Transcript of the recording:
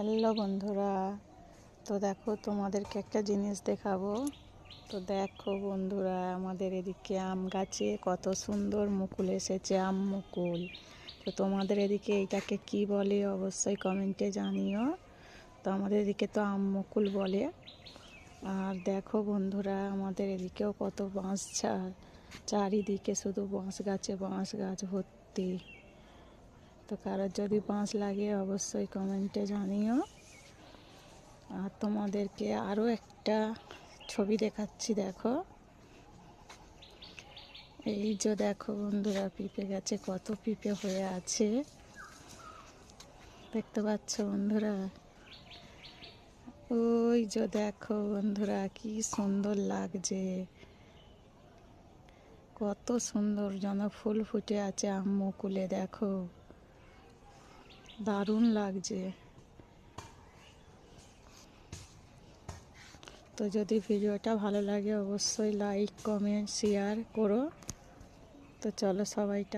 Hello বন্ধুরা, তো দেখো তোমাদেরকে একটা জিনিস দেখাবো। তো দেখো বন্ধুরা, আমাদের এদিকে আম গাছে কত সুন্দর মুকুল এসেছে, আম মুকুল। তো তোমাদের এদিকে এইটাকে কি বলে অবশ্যই কমেন্টে জানিও। তো আমাদের এদিকে তো আম মুকুল বলে। আর দেখো বন্ধুরা, আমাদের এদিকেও কত বাঁশ ঝাড়, চারিদিকে শুধু বাঁশ গাছ ভর্তি। তো কারোর যদি বাঁশ লাগে অবশ্যই কমেন্টে জানিও। আর তোমাদেরকে আরও একটা ছবি দেখাচ্ছি, দেখো। এই যে দেখো বন্ধুরা, পিঁপে গাছে কত পিঁপে হয়ে আছে, দেখতে পাচ্ছ বন্ধুরা? ওই যে দেখো বন্ধুরা, কি সুন্দর লাগছে, কত সুন্দর যেন ফুল ফুটে আছে আম মুকুলে, দেখো দারুণ লাগছে। তো যদি ভিডিওটা ভালো লাগে অবশ্যই লাইক কমেন্ট শেয়ার করো। তো চলো সবাইটা